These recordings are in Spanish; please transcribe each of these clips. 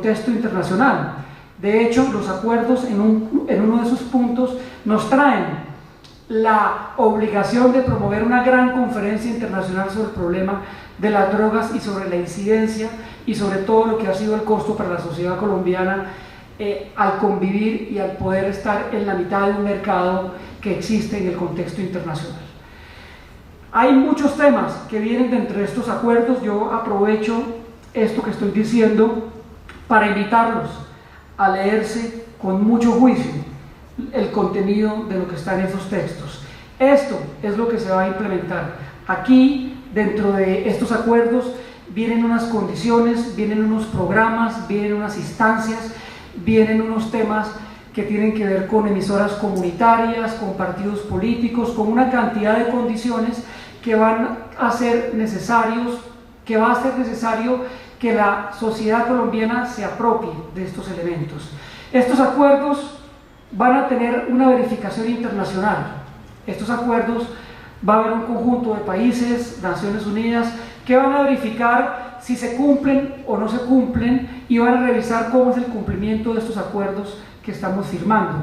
contexto internacional. De hecho, los acuerdos en uno de sus puntos nos traen la obligación de promover una gran conferencia internacional sobre el problema de las drogas y sobre la incidencia y sobre todo lo que ha sido el costo para la sociedad colombiana al convivir y al poder estar en la mitad de un mercado que existe en el contexto internacional. Hay muchos temas que vienen dentro de estos acuerdos. Yo aprovecho esto que estoy diciendo para invitarlos a leerse con mucho juicio el contenido de lo que está en esos textos. Esto es lo que se va a implementar. Aquí, dentro de estos acuerdos, vienen unas condiciones, vienen unos programas, vienen unas instancias, vienen unos temas que tienen que ver con emisoras comunitarias, con partidos políticos, con una cantidad de condiciones que van a ser necesarios, que va a ser necesario que la sociedad colombiana se apropie de estos elementos. Estos acuerdos van a tener una verificación internacional. Estos acuerdos va a haber un conjunto de países, Naciones Unidas, que van a verificar si se cumplen o no se cumplen y van a revisar cómo es el cumplimiento de estos acuerdos que estamos firmando.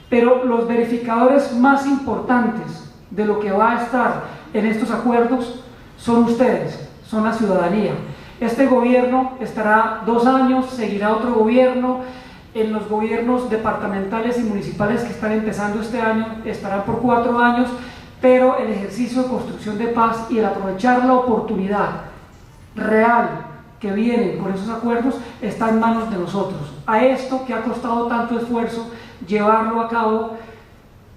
Pero los verificadores más importantes de lo que va a estar en estos acuerdos son ustedes, son la ciudadanía. Este gobierno estará 2 años, seguirá otro gobierno. En los gobiernos departamentales y municipales que están empezando este año estarán por 4 años, pero el ejercicio de construcción de paz y el aprovechar la oportunidad real que viene con esos acuerdos está en manos de nosotros. A esto que ha costado tanto esfuerzo llevarlo a cabo,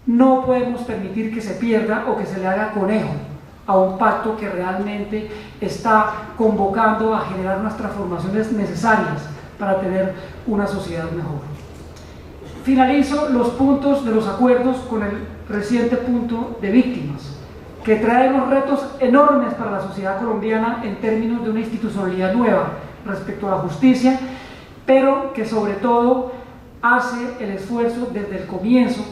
no podemos permitir que se pierda o que se le haga conejo a un pacto que realmente está convocando a generar unas transformaciones necesarias para tener una sociedad mejor. Finalizo los puntos de los acuerdos con el reciente punto de víctimas, que trae unos retos enormes para la sociedad colombiana en términos de una institucionalidad nueva respecto a la justicia, pero que sobre todo hace el esfuerzo desde el comienzo,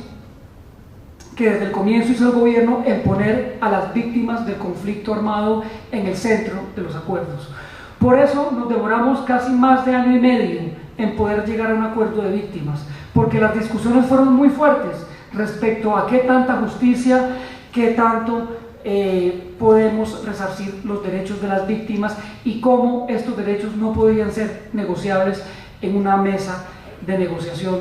hizo el gobierno en poner a las víctimas del conflicto armado en el centro de los acuerdos. Por eso nos demoramos casi más de 1 año y medio en poder llegar a un acuerdo de víctimas, porque las discusiones fueron muy fuertes respecto a qué tanta justicia, qué tanto podemos resarcir los derechos de las víctimas y cómo estos derechos no podían ser negociables en una mesa de negociación.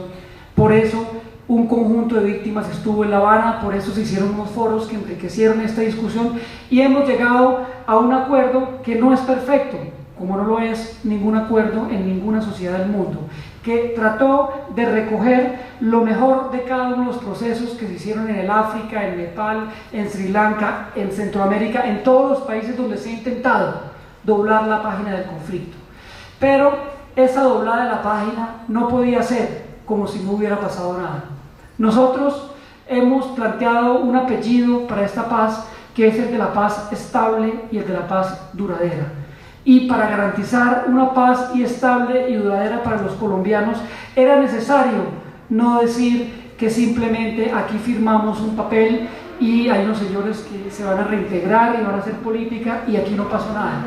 Por eso un conjunto de víctimas estuvo en La Habana, por eso se hicieron unos foros que enriquecieron esta discusión y hemos llegado a un acuerdo que no es perfecto, como no lo es ningún acuerdo en ninguna sociedad del mundo, que trató de recoger lo mejor de cada uno de los procesos que se hicieron en el África, en Nepal, en Sri Lanka, en Centroamérica, en todos los países donde se ha intentado doblar la página del conflicto. Pero esa doblada de la página no podía ser como si no hubiera pasado nada. Nosotros hemos planteado un apellido para esta paz, que es el de la paz estable y el de la paz duradera. Y para garantizar una paz y estable y duradera para los colombianos era necesario no decir que simplemente aquí firmamos un papel y hay unos señores que se van a reintegrar y van a hacer política y aquí no pasó nada.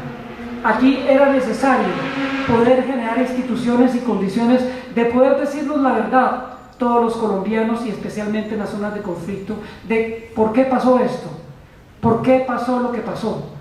Aquí era necesario poder generar instituciones y condiciones de poder decirnos la verdad, todos los colombianos y especialmente en las zonas de conflicto, de por qué pasó esto, por qué pasó lo que pasó.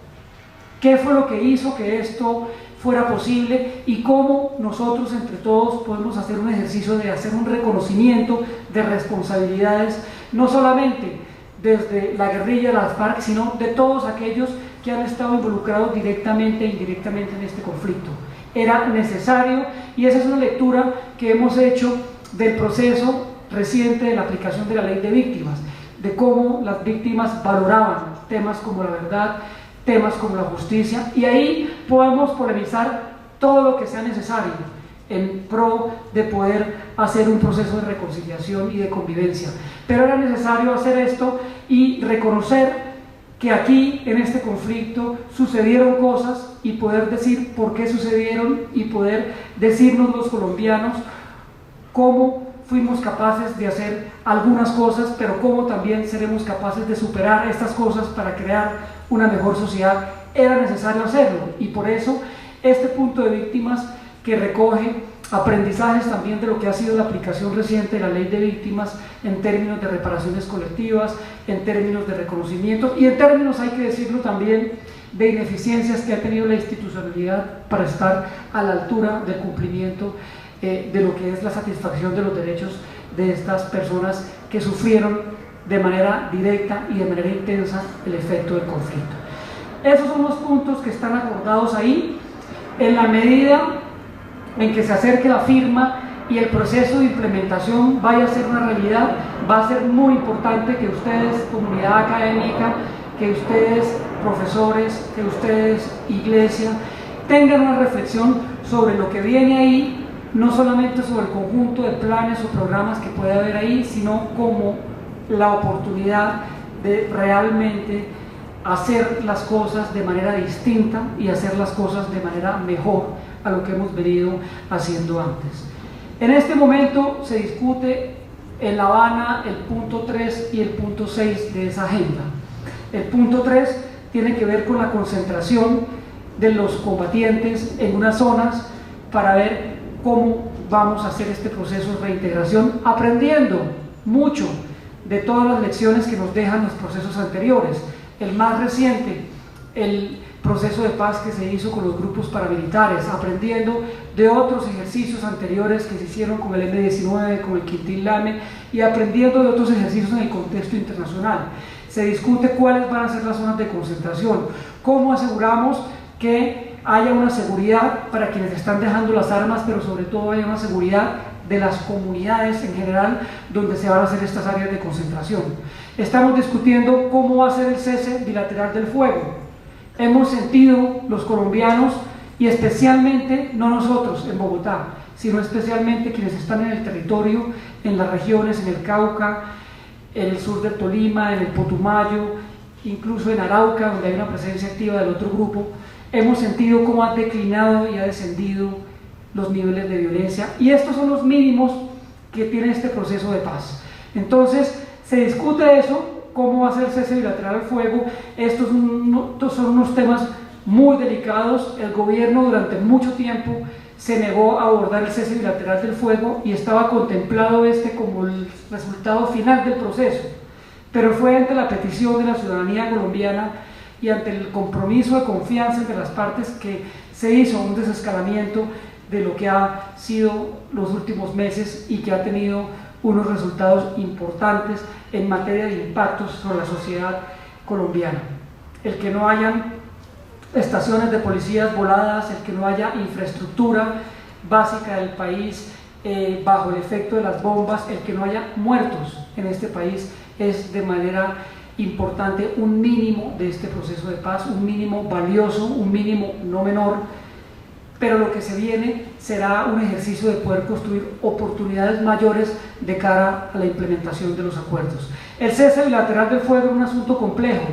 ¿Qué fue lo que hizo que esto fuera posible y cómo nosotros entre todos podemos hacer un ejercicio de hacer un reconocimiento de responsabilidades, no solamente desde la guerrilla de las FARC, sino de todos aquellos que han estado involucrados directamente e indirectamente en este conflicto? Era necesario y esa es una lectura que hemos hecho del proceso reciente de la aplicación de la ley de víctimas, de cómo las víctimas valoraban temas como la verdad, temas como la justicia, y ahí podemos polemizar todo lo que sea necesario en pro de poder hacer un proceso de reconciliación y de convivencia. Pero era necesario hacer esto y reconocer que aquí en este conflicto sucedieron cosas y poder decir por qué sucedieron y poder decirnos los colombianos cómo fuimos capaces de hacer algunas cosas, pero cómo también seremos capaces de superar estas cosas para crear una mejor sociedad. Era necesario hacerlo y por eso este punto de víctimas que recoge aprendizajes también de lo que ha sido la aplicación reciente de la ley de víctimas en términos de reparaciones colectivas, en términos de reconocimiento y en términos, hay que decirlo también, de ineficiencias que ha tenido la institucionalidad para estar a la altura del cumplimiento de lo que es la satisfacción de los derechos de estas personas que sufrieron de manera directa y de manera intensa el efecto del conflicto. Esos son los puntos que están acordados ahí. En la medida en que se acerque la firma y el proceso de implementación vaya a ser una realidad, va a ser muy importante que ustedes, comunidad académica, que ustedes, profesores, que ustedes, iglesia, tengan una reflexión sobre lo que viene ahí, no solamente sobre el conjunto de planes o programas que puede haber ahí, sino como la oportunidad de realmente hacer las cosas de manera distinta y hacer las cosas de manera mejor a lo que hemos venido haciendo antes. En este momento se discute en La Habana el punto 3 y el punto 6 de esa agenda. El punto 3 tiene que ver con la concentración de los combatientes en unas zonas para ver cómo vamos a hacer este proceso de reintegración, aprendiendo mucho de todas las lecciones que nos dejan los procesos anteriores. El más reciente, el proceso de paz que se hizo con los grupos paramilitares, aprendiendo de otros ejercicios anteriores que se hicieron con el M-19, con el Quintil Lame, y aprendiendo de otros ejercicios en el contexto internacional. Se discute cuáles van a ser las zonas de concentración, cómo aseguramos que haya una seguridad para quienes están dejando las armas, pero sobre todo haya una seguridad de las comunidades en general donde se van a hacer estas áreas de concentración. Estamos discutiendo cómo va a ser el cese bilateral del fuego. Hemos sentido los colombianos, y especialmente, no nosotros en Bogotá, sino especialmente quienes están en el territorio, en las regiones, en el Cauca, en el sur del Tolima, en el Putumayo, incluso en Arauca, donde hay una presencia activa del otro grupo, hemos sentido cómo ha declinado y ha descendido los niveles de violencia, y estos son los mínimos que tiene este proceso de paz. Entonces, se discute eso, cómo va a ser el cese bilateral al fuego. Estos son unos temas muy delicados. El gobierno durante mucho tiempo se negó a abordar el cese bilateral del fuego y estaba contemplado como el resultado final del proceso, pero fue ante la petición de la ciudadanía colombiana y ante el compromiso de confianza entre las partes que se hizo un desescalamiento de lo que ha sido los últimos meses y que ha tenido unos resultados importantes en materia de impactos sobre la sociedad colombiana. El que no hayan estaciones de policías voladas, el que no haya infraestructura básica del país bajo el efecto de las bombas, el que no haya muertos en este país, es de manera importante un mínimo de este proceso de paz, un mínimo valioso, un mínimo no menor, pero lo que se viene será un ejercicio de poder construir oportunidades mayores de cara a la implementación de los acuerdos. El cese bilateral del fuego es un asunto complejo,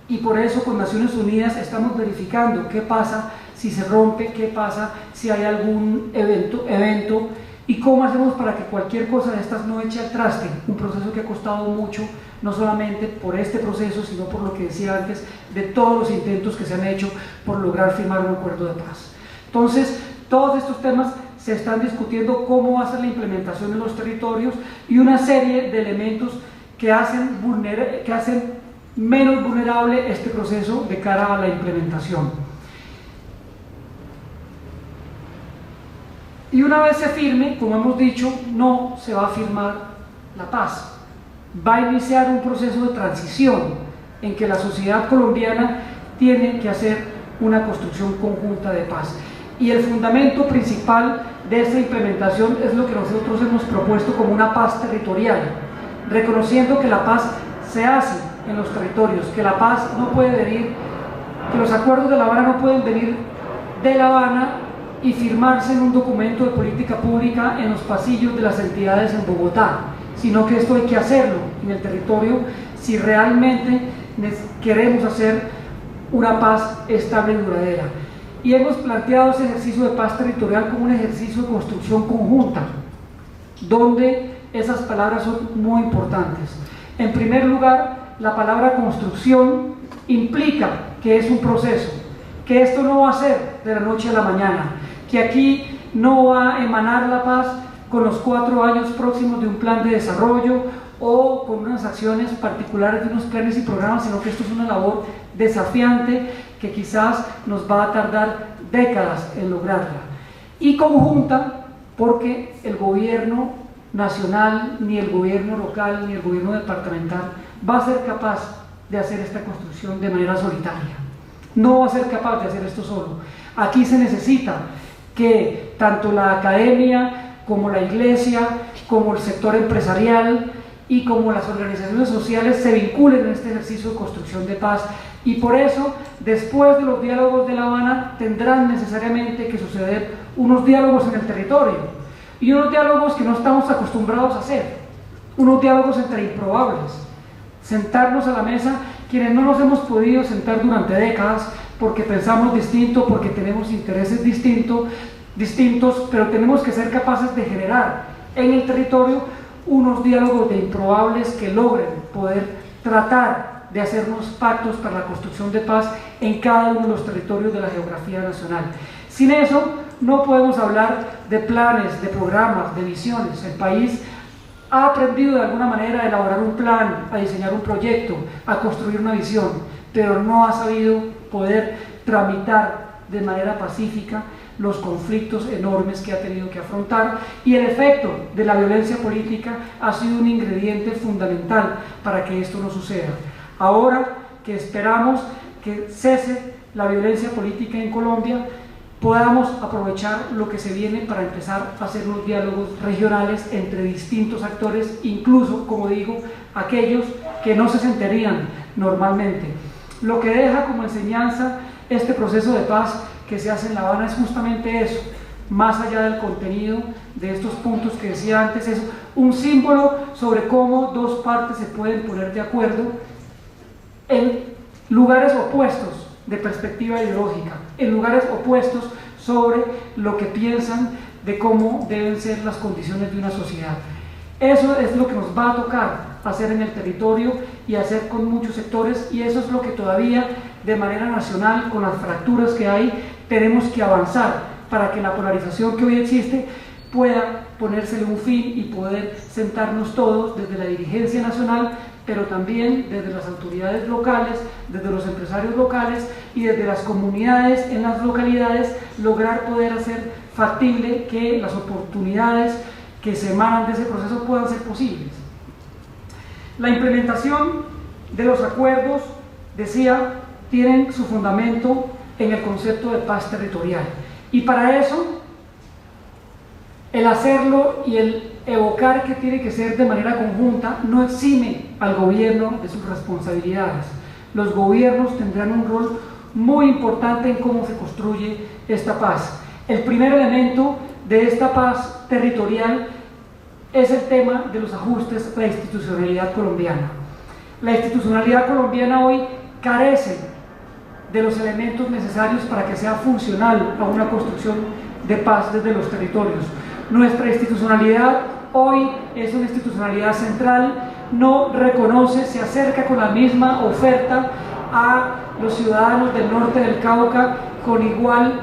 y por eso con Naciones Unidas estamos verificando qué pasa si se rompe, qué pasa si hay algún evento y cómo hacemos para que cualquier cosa de estas no eche al traste un proceso que ha costado mucho, no solamente por este proceso, sino por lo que decía antes, de todos los intentos que se han hecho por lograr firmar un acuerdo de paz. Entonces, todos estos temas se están discutiendo, cómo va a ser la implementación en los territorios y una serie de elementos que hacen menos vulnerable este proceso de cara a la implementación. Y una vez se firme, como hemos dicho, no se va a firmar la paz. Va a iniciar un proceso de transición en que la sociedad colombiana tiene que hacer una construcción conjunta de paz. Y el fundamento principal de esta implementación es lo que nosotros hemos propuesto como una paz territorial, reconociendo que la paz se hace en los territorios, que la paz no puede venir, que los acuerdos de La Habana no pueden venir de La Habana y firmarse en un documento de política pública en los pasillos de las entidades en Bogotá, sino que esto hay que hacerlo en el territorio si realmente queremos hacer una paz estable y duradera. Y hemos planteado ese ejercicio de paz territorial como un ejercicio de construcción conjunta, donde esas palabras son muy importantes. En primer lugar, la palabra construcción implica que es un proceso, que esto no va a ser de la noche a la mañana, que aquí no va a emanar la paz con los 4 años próximos de un plan de desarrollo o con unas acciones particulares de unos planes y programas, sino que esto es una labor desafiante que quizás nos va a tardar décadas en lograrla. Y conjunta, porque el gobierno nacional, ni el gobierno local, ni el gobierno departamental va a ser capaz de hacer esta construcción de manera solitaria. No va a ser capaz de hacer esto solo. Aquí se necesita que tanto la academia, como la iglesia, como el sector empresarial y como las organizaciones sociales se vinculen en este ejercicio de construcción de paz, y por eso, después de los diálogos de La Habana, tendrán necesariamente que suceder unos diálogos en el territorio, y unos diálogos que no estamos acostumbrados a hacer, unos diálogos entre improbables, sentarnos a la mesa quienes no nos hemos podido sentar durante décadas porque pensamos distinto, porque tenemos intereses distintos, pero tenemos que ser capaces de generar en el territorio unos diálogos de improbables que logren poder tratar de hacernos pactos para la construcción de paz en cada uno de los territorios de la geografía nacional. Sin eso no podemos hablar de planes, de programas, de visiones. El país ha aprendido de alguna manera a elaborar un plan, a diseñar un proyecto, a construir una visión, pero no ha sabido poder tramitar de manera pacífica los conflictos enormes que ha tenido que afrontar, y el efecto de la violencia política ha sido un ingrediente fundamental para que esto no suceda. Ahora que esperamos que cese la violencia política en Colombia, podamos aprovechar lo que se viene para empezar a hacer unos diálogos regionales entre distintos actores, incluso, como digo, aquellos que no se sentarían normalmente. Lo que deja como enseñanza este proceso de paz que se hace en La Habana es justamente eso, más allá del contenido de estos puntos que decía antes, es un símbolo sobre cómo dos partes se pueden poner de acuerdo en lugares opuestos de perspectiva ideológica, en lugares opuestos sobre lo que piensan de cómo deben ser las condiciones de una sociedad. Eso es lo que nos va a tocar hacer en el territorio y hacer con muchos sectores, y eso es lo que todavía de manera nacional, con las fracturas que hay, tenemos que avanzar para que la polarización que hoy existe pueda ponérsele un fin y poder sentarnos todos desde la dirigencia nacional, pero también desde las autoridades locales, desde los empresarios locales y desde las comunidades en las localidades, lograr poder hacer factible que las oportunidades que se emanan de ese proceso puedan ser posibles. La implementación de los acuerdos, decía, tienen su fundamento en el concepto de paz territorial, y para eso el hacerlo y el evocar que tiene que ser de manera conjunta no exime al gobierno de sus responsabilidades. Los gobiernos tendrán un rol muy importante en cómo se construye esta paz. El primer elemento de esta paz territorial es el tema de los ajustes a la institucionalidad colombiana. La institucionalidad colombiana hoy carece de los elementos necesarios para que sea funcional a una construcción de paz desde los territorios. Nuestra institucionalidad hoy es una institucionalidad central, no reconoce, se acerca con la misma oferta a los ciudadanos del norte del Cauca con igual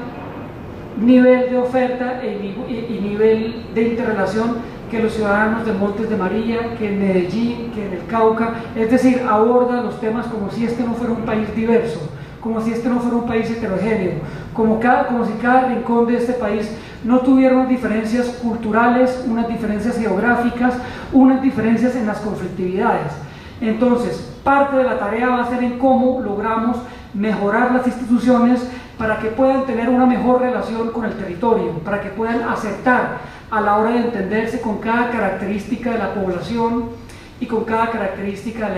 nivel de oferta y nivel de interrelación que los ciudadanos de Montes de María, que en Medellín, que en el Cauca. Es decir, aborda los temas como si este no fuera un país diverso, como si este no fuera un país heterogéneo, como si cada rincón de este país no tuviera unas diferencias culturales, unas diferencias geográficas, unas diferencias en las conflictividades. Entonces, parte de la tarea va a ser en cómo logramos mejorar las instituciones para que puedan tener una mejor relación con el territorio, para que puedan aceptar a la hora de entenderse con cada característica de la población y con cada característica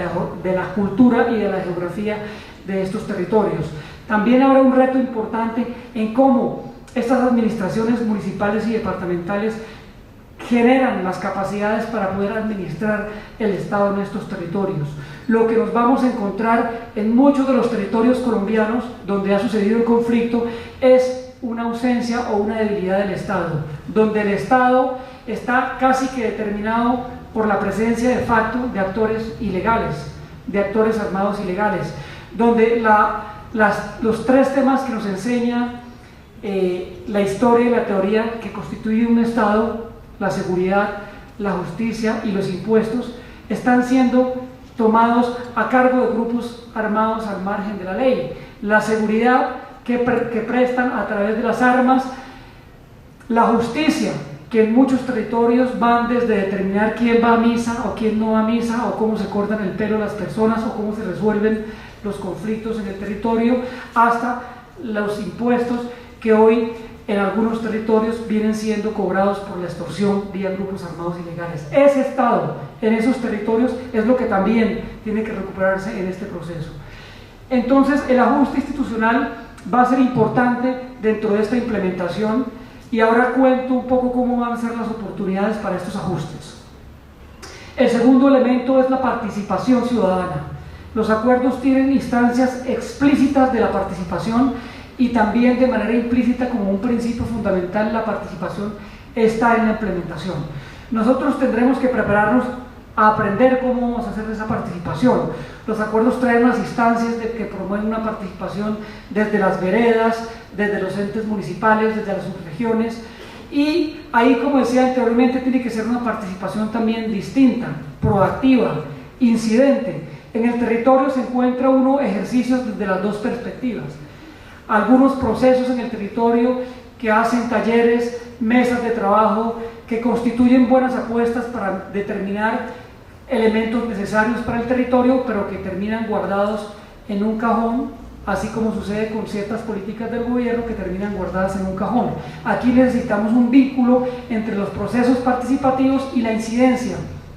de la cultura y de la geografía de estos territorios. También habrá un reto importante en cómo estas administraciones municipales y departamentales generan las capacidades para poder administrar el Estado en estos territorios. Lo que nos vamos a encontrar en muchos de los territorios colombianos donde ha sucedido el conflicto es una ausencia o una debilidad del Estado, donde el Estado está casi que determinado por la presencia de facto de actores ilegales, de actores armados ilegales, donde los tres temas que nos enseña la historia y la teoría que constituye un Estado, la seguridad, la justicia y los impuestos, están siendo tomados a cargo de grupos armados al margen de la ley. La seguridad que prestan a través de las armas, la justicia, que en muchos territorios van desde determinar quién va a misa o quién no va a misa, o cómo se cortan el pelo las personas, o cómo se resuelven los conflictos en el territorio, hasta los impuestos que hoy en algunos territorios vienen siendo cobrados por la extorsión vía grupos armados ilegales. Ese Estado en esos territorios es lo que también tiene que recuperarse en este proceso. Entonces, el ajuste institucional va a ser importante dentro de esta implementación, y ahora cuento un poco cómo van a ser las oportunidades para estos ajustes. El segundo elemento es la participación ciudadana. Los acuerdos tienen instancias explícitas de la participación, y también de manera implícita, como un principio fundamental, la participación está en la implementación. Nosotros tendremos que prepararnos a aprender cómo vamos a hacer esa participación. Los acuerdos traen unas instancias que promueven una participación desde las veredas, desde los entes municipales, desde las subregiones, y ahí, como decía anteriormente, tiene que ser una participación también distinta, proactiva, incidente. En el territorio se encuentra uno ejercicios desde las dos perspectivas. Algunos procesos en el territorio que hacen talleres, mesas de trabajo, que constituyen buenas apuestas para determinar elementos necesarios para el territorio, pero que terminan guardados en un cajón, así como sucede con ciertas políticas del gobierno que terminan guardadas en un cajón. Aquí necesitamos un vínculo entre los procesos participativos y la incidencia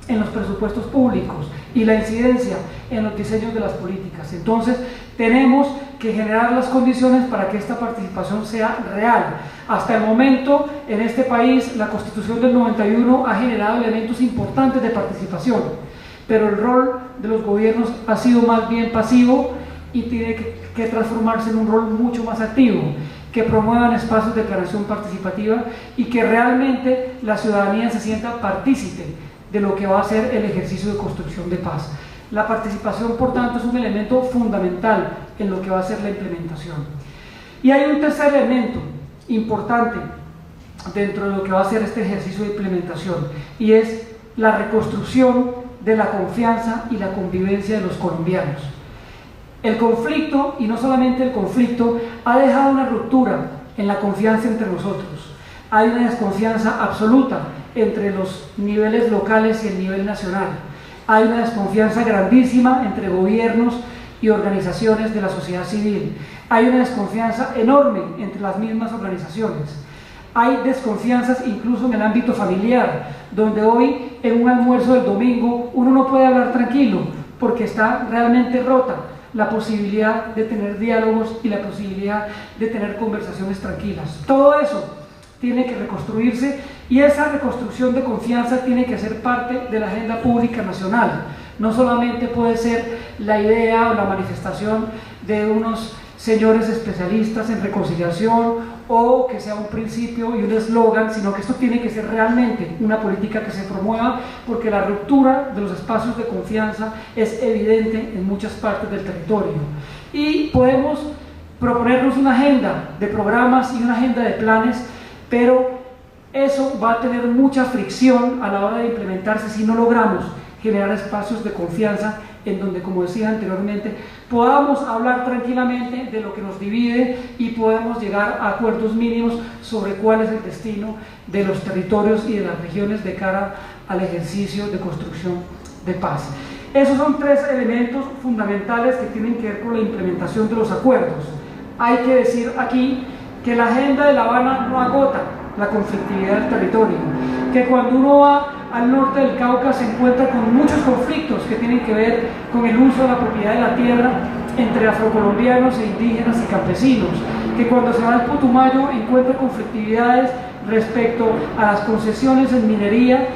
en los presupuestos públicos y la incidencia en los diseños de las políticas. Entonces, tenemos que generar las condiciones para que esta participación sea real. Hasta el momento, en este país, la Constitución del 91 ha generado elementos importantes de participación, pero el rol de los gobiernos ha sido más bien pasivo, y tiene que transformarse en un rol mucho más activo, que promuevan espacios de declaración participativa y que realmente la ciudadanía se sienta partícipe de lo que va a ser el ejercicio de construcción de paz. La participación, por tanto, es un elemento fundamental en lo que va a ser la implementación. Y hay un tercer elemento importante dentro de lo que va a ser este ejercicio de implementación, y es la reconstrucción de la confianza y la convivencia de los colombianos. El conflicto, y no solamente el conflicto, ha dejado una ruptura en la confianza entre nosotros. Hay una desconfianza absoluta entre los niveles locales y el nivel nacional. Hay una desconfianza grandísima entre gobiernos y organizaciones de la sociedad civil. Hay una desconfianza enorme entre las mismas organizaciones. Hay desconfianzas incluso en el ámbito familiar, donde hoy en un almuerzo del domingo uno no puede hablar tranquilo porque está realmente rota la posibilidad de tener diálogos y la posibilidad de tener conversaciones tranquilas. Todo eso tiene que reconstruirse, y esa reconstrucción de confianza tiene que ser parte de la agenda pública nacional. No solamente puede ser la idea o la manifestación de unos señores especialistas en reconciliación, o que sea un principio y un eslogan, sino que esto tiene que ser realmente una política que se promueva, porque la ruptura de los espacios de confianza es evidente en muchas partes del territorio. Y podemos proponernos una agenda de programas y una agenda de planes, pero eso va a tener mucha fricción a la hora de implementarse si no logramos generar espacios de confianza en donde, como decía anteriormente, podamos hablar tranquilamente de lo que nos divide y podemos llegar a acuerdos mínimos sobre cuál es el destino de los territorios y de las regiones de cara al ejercicio de construcción de paz. Esos son tres elementos fundamentales que tienen que ver con la implementación de los acuerdos. Hay que decir aquí que la agenda de La Habana no agota la conflictividad del territorio, que cuando uno va al norte del Cauca se encuentra con muchos conflictos que tienen que ver con el uso de la propiedad de la tierra entre afrocolombianos e indígenas y campesinos, que cuando se va al Putumayo encuentra conflictividades respecto a las concesiones en minería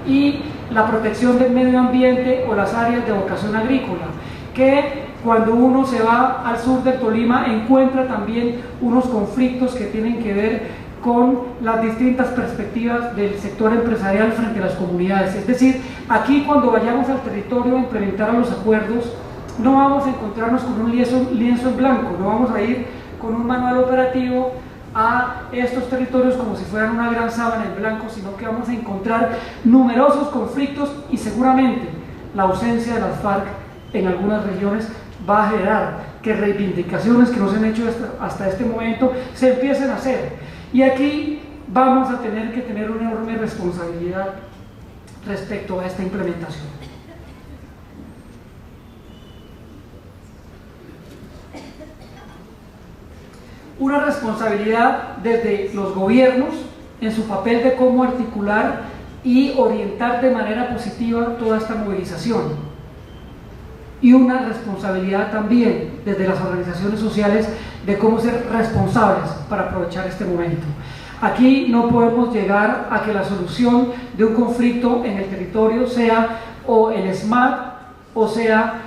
y la protección del medio ambiente o las áreas de vocación agrícola, que cuando uno se va al sur del Tolima encuentra también unos conflictos que tienen que ver con las distintas perspectivas del sector empresarial frente a las comunidades. Es decir, aquí cuando vayamos al territorio a implementar los acuerdos, no vamos a encontrarnos con un lienzo en blanco, no vamos a ir con un manual operativo a estos territorios como si fueran una gran sábana en blanco, sino que vamos a encontrar numerosos conflictos y seguramente la ausencia de las FARC en algunas regiones va a generar que reivindicaciones que no se han hecho hasta este momento se empiecen a hacer. Y aquí vamos a tener que tener una enorme responsabilidad respecto a esta implementación. Una responsabilidad desde los gobiernos en su papel de cómo articular y orientar de manera positiva toda esta movilización. Y una responsabilidad también desde las organizaciones sociales de cómo ser responsables para aprovechar este momento. Aquí no podemos llegar a que la solución de un conflicto en el territorio sea o el SMAT o sea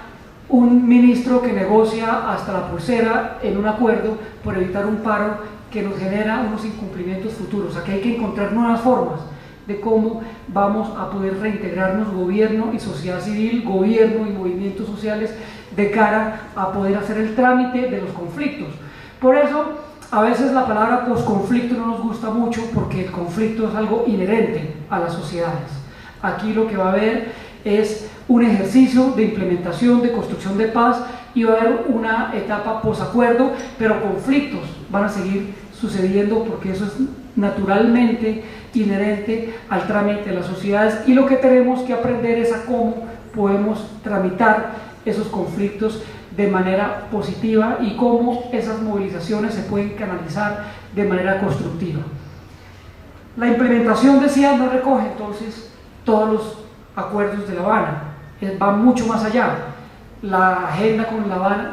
un ministro que negocia hasta la pulsera en un acuerdo por evitar un paro que nos genera unos incumplimientos futuros. Aquí hay que encontrar nuevas formas de cómo vamos a poder reintegrarnos gobierno y sociedad civil, gobierno y movimientos sociales de cara a poder hacer el trámite de los conflictos. Por eso, a veces la palabra posconflicto no nos gusta mucho porque el conflicto es algo inherente a las sociedades. Aquí lo que va a haber es un ejercicio de implementación, de construcción de paz y va a haber una etapa posacuerdo, pero conflictos van a seguir sucediendo porque eso es naturalmente inherente al trámite de las sociedades y lo que tenemos que aprender es a cómo podemos tramitar esos conflictos de manera positiva y cómo esas movilizaciones se pueden canalizar de manera constructiva. La implementación, decía, no recoge entonces todos los acuerdos de La Habana, va mucho más allá. La agenda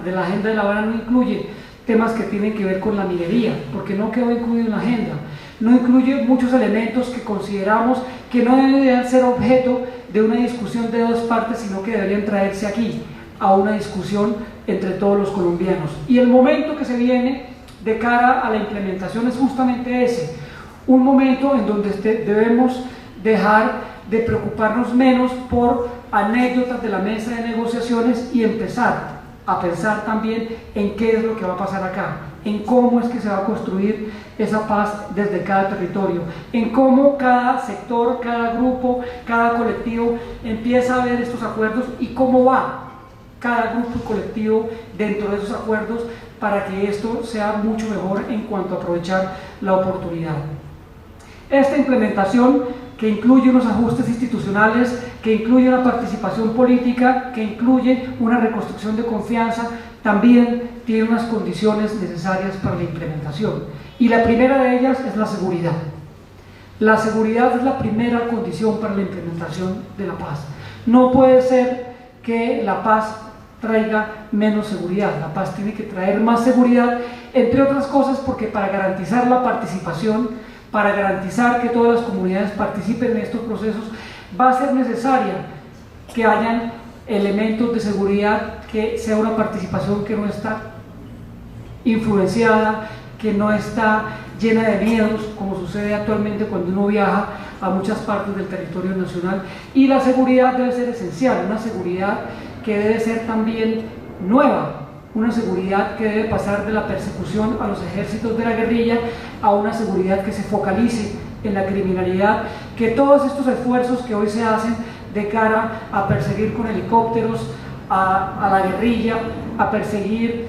de La Habana no incluye temas que tienen que ver con la minería, porque no quedó incluido en la agenda. No incluye muchos elementos que consideramos que no deberían ser objeto de una discusión de dos partes, sino que deberían traerse aquí a una discusión entre todos los colombianos. Y el momento que se viene de cara a la implementación es justamente ese, un momento en donde debemos dejar de preocuparnos menos por anécdotas de la mesa de negociaciones y empezar a pensar también en qué es lo que va a pasar acá, en cómo es que se va a construir esa paz desde cada territorio, en cómo cada sector, cada grupo, cada colectivo empieza a ver estos acuerdos y cómo va cada grupo y colectivo dentro de esos acuerdos para que esto sea mucho mejor en cuanto a aprovechar la oportunidad. Esta implementación que incluye unos ajustes institucionales, que incluye una participación política, que incluye una reconstrucción de confianza, también tiene unas condiciones necesarias para la implementación. Y la primera de ellas es la seguridad. La seguridad es la primera condición para la implementación de la paz. No puede ser que la paz traiga menos seguridad, la paz tiene que traer más seguridad, entre otras cosas porque para garantizar la participación, para garantizar que todas las comunidades participen en estos procesos, va a ser necesaria que hayan elementos de seguridad, que sea una participación que no está influenciada, que no está llena de miedos, como sucede actualmente cuando uno viaja a muchas partes del territorio nacional. Y la seguridad debe ser esencial, una seguridad que debe ser también nueva, una seguridad que debe pasar de la persecución a los ejércitos de la guerrilla a una seguridad que se focalice en la criminalidad, que todos estos esfuerzos que hoy se hacen de cara a perseguir con helicópteros a la guerrilla, a perseguir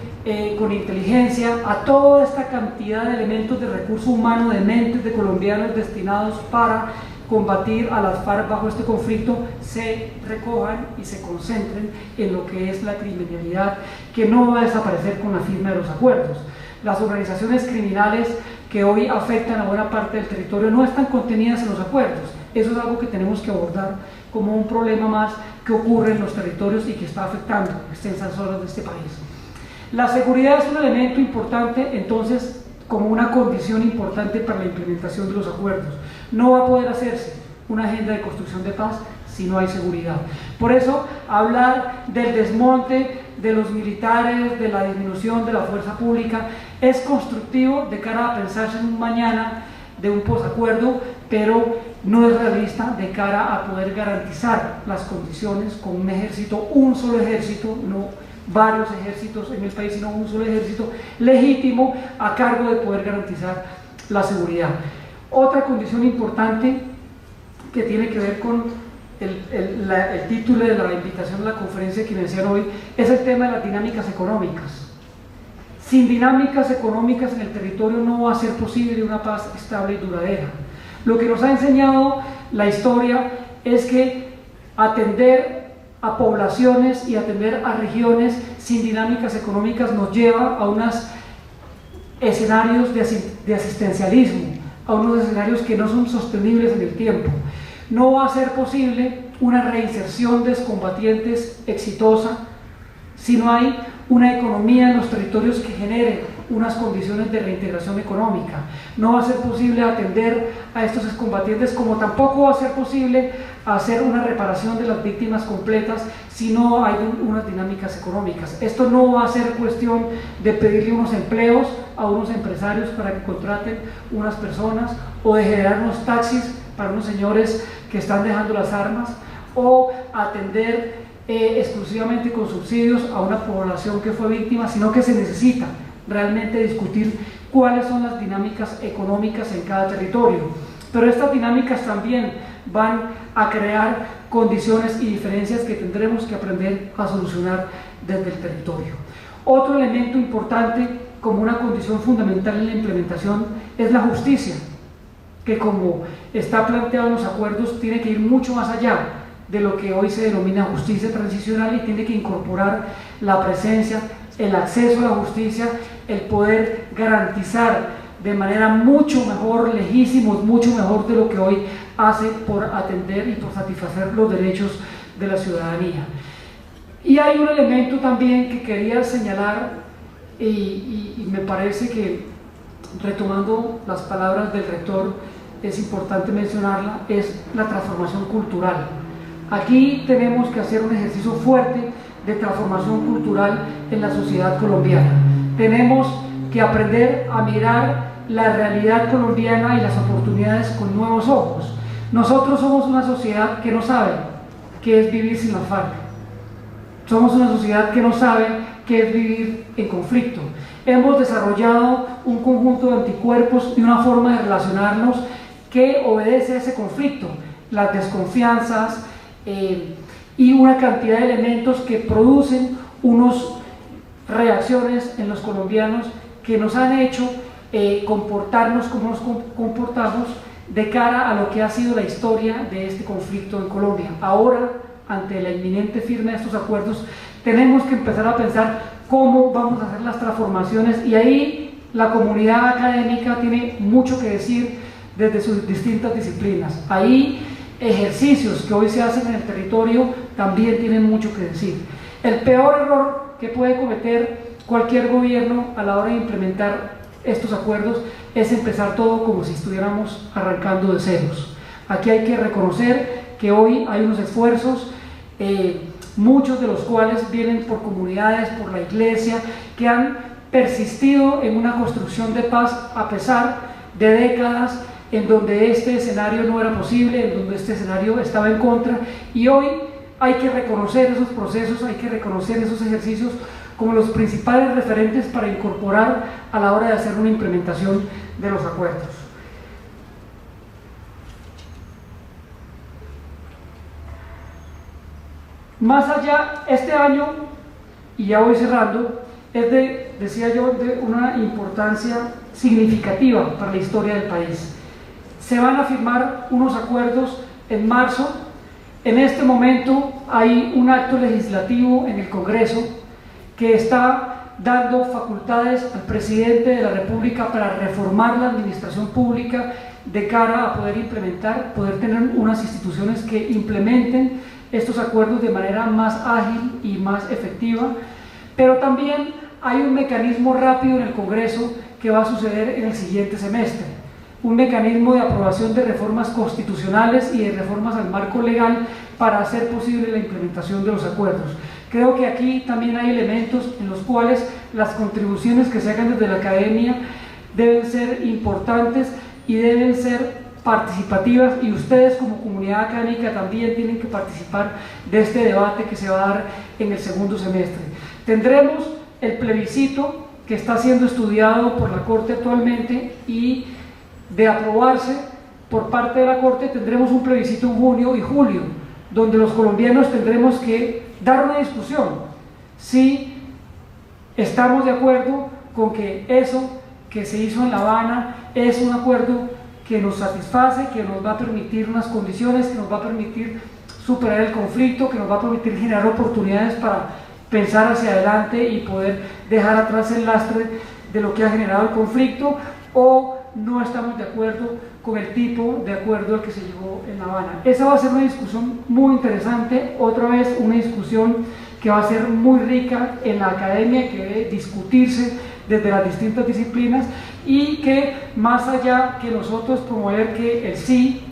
con inteligencia a toda esta cantidad de elementos de recurso humano, de mentes de colombianos destinados para combatir a las FARC bajo este conflicto, se recojan y se concentren en lo que es la criminalidad, que no va a desaparecer con la firma de los acuerdos. Las organizaciones criminales que hoy afectan a buena parte del territorio no están contenidas en los acuerdos. Eso es algo que tenemos que abordar como un problema más que ocurre en los territorios y que está afectando extensas zonas de este país. La seguridad es un elemento importante, entonces, como una condición importante para la implementación de los acuerdos. No va a poder hacerse una agenda de construcción de paz si no hay seguridad. Por eso, hablar del desmonte de los militares, de la disminución de la fuerza pública, es constructivo de cara a pensarse en un mañana de un posacuerdo, pero no es realista de cara a poder garantizar las condiciones con un ejército, un solo ejército, no varios ejércitos en el país, sino un solo ejército legítimo a cargo de poder garantizar la seguridad. Otra condición importante que tiene que ver con el título de la invitación a la conferencia que iniciaron hoy es el tema de las dinámicas económicas. Sin dinámicas económicas en el territorio no va a ser posible una paz estable y duradera. Lo que nos ha enseñado la historia es que atender a poblaciones y atender a regiones sin dinámicas económicas nos lleva a unos escenarios de asistencialismo, a unos escenarios que no son sostenibles en el tiempo. No va a ser posible una reinserción de excombatientes exitosa si no hay una economía en los territorios que genere unas condiciones de reintegración económica. No va a ser posible atender a estos excombatientes, como tampoco va a ser posible hacer una reparación de las víctimas completas si no hay unas dinámicas económicas. Esto no va a ser cuestión de pedirle unos empleos a unos empresarios para que contraten unas personas, o de generar unos taxis para unos señores que están dejando las armas, o atender exclusivamente con subsidios a una población que fue víctima, sino que se necesita realmente discutir cuáles son las dinámicas económicas en cada territorio. Pero estas dinámicas también van a crear condiciones y diferencias que tendremos que aprender a solucionar desde el territorio. Otro elemento importante como una condición fundamental en la implementación es la justicia, que como está planteado en los acuerdos tiene que ir mucho más allá de lo que hoy se denomina justicia transicional, y tiene que incorporar la presencia, el acceso a la justicia, el poder garantizar de manera mucho mejor, lejísimos, mucho mejor de lo que hoy hace por atender y por satisfacer los derechos de la ciudadanía. Y hay un elemento también que quería señalar, y me parece que, retomando las palabras del rector, es importante mencionarla, es la transformación cultural. Aquí tenemos que hacer un ejercicio fuerte de transformación cultural en la sociedad colombiana. Tenemos que aprender a mirar la realidad colombiana y las oportunidades con nuevos ojos. Nosotros somos una sociedad que no sabe qué es vivir sin la FARC. Somos una sociedad que no sabe qué es vivir en conflicto. Hemos desarrollado un conjunto de anticuerpos y una forma de relacionarnos que obedece a ese conflicto, las desconfianzas y una cantidad de elementos que producen unas reacciones en los colombianos que nos han hecho comportarnos como nos comportamos de cara a lo que ha sido la historia de este conflicto en Colombia. Ahora, ante la inminente firma de estos acuerdos, tenemos que empezar a pensar cómo vamos a hacer las transformaciones, y ahí la comunidad académica tiene mucho que decir desde sus distintas disciplinas. Ahí ejercicios que hoy se hacen en el territorio también tienen mucho que decir. El peor error que puede cometer cualquier gobierno a la hora de implementar estos acuerdos es empezar todo como si estuviéramos arrancando de ceros. Aquí hay que reconocer que hoy hay unos esfuerzos, muchos de los cuales vienen por comunidades, por la iglesia, que han persistido en una construcción de paz a pesar de décadas en donde este escenario no era posible, en donde este escenario estaba en contra, y hoy hay que reconocer esos procesos, hay que reconocer esos ejercicios como los principales referentes para incorporar a la hora de hacer una implementación de los acuerdos. Más allá, este año, y ya voy cerrando, es decía yo, de una importancia significativa para la historia del país. Se van a firmar unos acuerdos en marzo. En este momento hay un acto legislativo en el Congreso que está dando facultades al presidente de la República para reformar la administración pública de cara a poder implementar, poder tener unas instituciones que implementen estos acuerdos de manera más ágil y más efectiva. Pero también hay un mecanismo rápido en el Congreso que va a suceder en el siguiente semestre, un mecanismo de aprobación de reformas constitucionales y de reformas al marco legal para hacer posible la implementación de los acuerdos. Creo que aquí también hay elementos en los cuales las contribuciones que se hagan desde la academia deben ser importantes y deben ser participativas, y ustedes como comunidad académica también tienen que participar de este debate que se va a dar en el segundo semestre. Tendremos el plebiscito que está siendo estudiado por la Corte actualmente, y de aprobarse por parte de la Corte tendremos un plebiscito en junio y julio, donde los colombianos tendremos que dar una discusión si estamos de acuerdo con que eso que se hizo en La Habana es un acuerdo que nos satisface, que nos va a permitir unas condiciones, que nos va a permitir superar el conflicto, que nos va a permitir generar oportunidades para pensar hacia adelante y poder dejar atrás el lastre de lo que ha generado el conflicto, o no estamos de acuerdo con el tipo de acuerdo al que se llegó en La Habana. Esa va a ser una discusión muy interesante, otra vez una discusión que va a ser muy rica en la academia, que debe discutirse desde las distintas disciplinas, y que más allá que nosotros promover que el sí,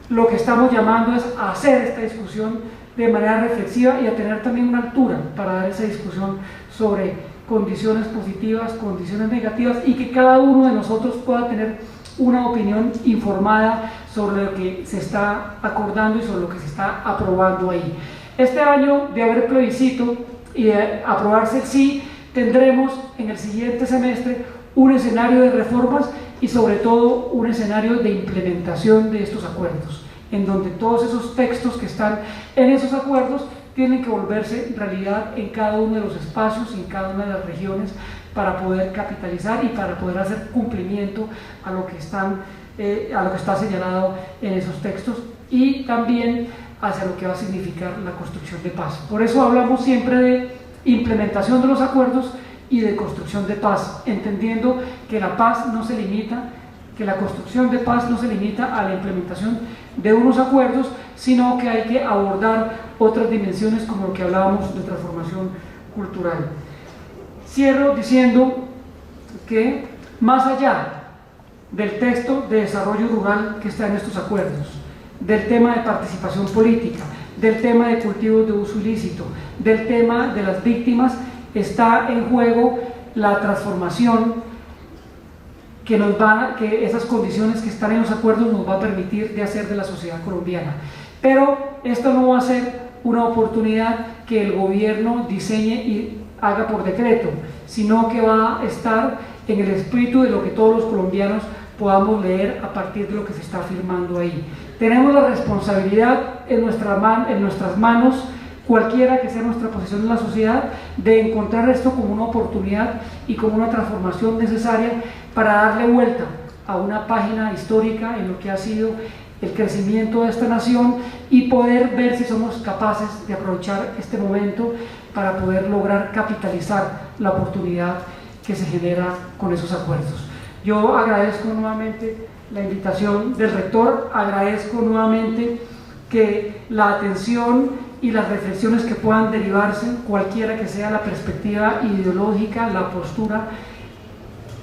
lo que estamos llamando es a hacer esta discusión de manera reflexiva y a tener también una altura para dar esa discusión sobre condiciones positivas, condiciones negativas, y que cada uno de nosotros pueda tener una opinión informada sobre lo que se está acordando y sobre lo que se está aprobando ahí. Este año, de haber plebiscito y de aprobarse el sí, tendremos en el siguiente semestre un escenario de reformas y sobre todo un escenario de implementación de estos acuerdos, en donde todos esos textos que están en esos acuerdos tienen que volverse realidad en cada uno de los espacios, en cada una de las regiones, para poder capitalizar y para poder hacer cumplimiento a lo que está señalado en esos textos, y también hacia lo que va a significar la construcción de paz. Por eso hablamos siempre de implementación de los acuerdos y de construcción de paz, entendiendo que la paz no se limita, que la construcción de paz no se limita a la implementación de unos acuerdos, sino que hay que abordar otras dimensiones, como lo que hablábamos de transformación cultural. Cierro diciendo que más allá del texto de desarrollo rural que está en estos acuerdos, del tema de participación política, del tema de cultivos de uso ilícito, del tema de las víctimas, está en juego la transformación que esas condiciones que están en los acuerdos nos va a permitir de hacer de la sociedad colombiana. Pero esto no va a ser una oportunidad que el gobierno diseñe y haga por decreto, sino que va a estar en el espíritu de lo que todos los colombianos podamos leer a partir de lo que se está firmando ahí. Tenemos la responsabilidad en nuestras manos, cualquiera que sea nuestra posición en la sociedad, de encontrar esto como una oportunidad y como una transformación necesaria para darle vuelta a una página histórica en lo que ha sido el crecimiento de esta nación, y poder ver si somos capaces de aprovechar este momento para poder lograr capitalizar la oportunidad que se genera con esos acuerdos. Yo agradezco nuevamente la invitación del rector, agradezco nuevamente que la atención y las reflexiones que puedan derivarse, cualquiera que sea la perspectiva ideológica, la postura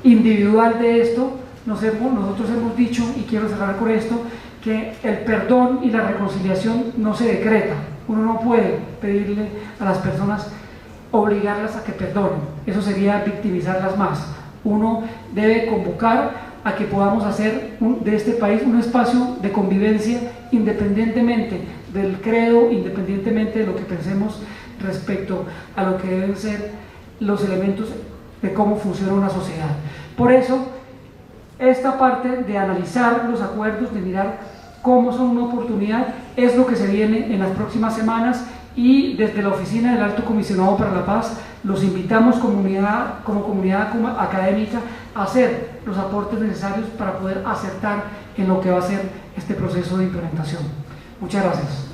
individual de esto, nosotros hemos dicho, y quiero cerrar con esto, que el perdón y la reconciliación no se decreta. Uno no puede pedirle a las personas, obligarlas a que perdonen, eso sería victimizarlas más. Uno debe convocar a que podamos hacer de este país un espacio de convivencia, independientemente del credo, independientemente de lo que pensemos respecto a lo que deben ser los elementos de cómo funciona una sociedad. Por eso, esta parte de analizar los acuerdos, de mirar cómo son una oportunidad, es lo que se viene en las próximas semanas, y desde la Oficina del Alto Comisionado para la Paz los invitamos como comunidad académica a hacer los aportes necesarios para poder acertar en lo que va a ser este proceso de implementación. Muchas gracias.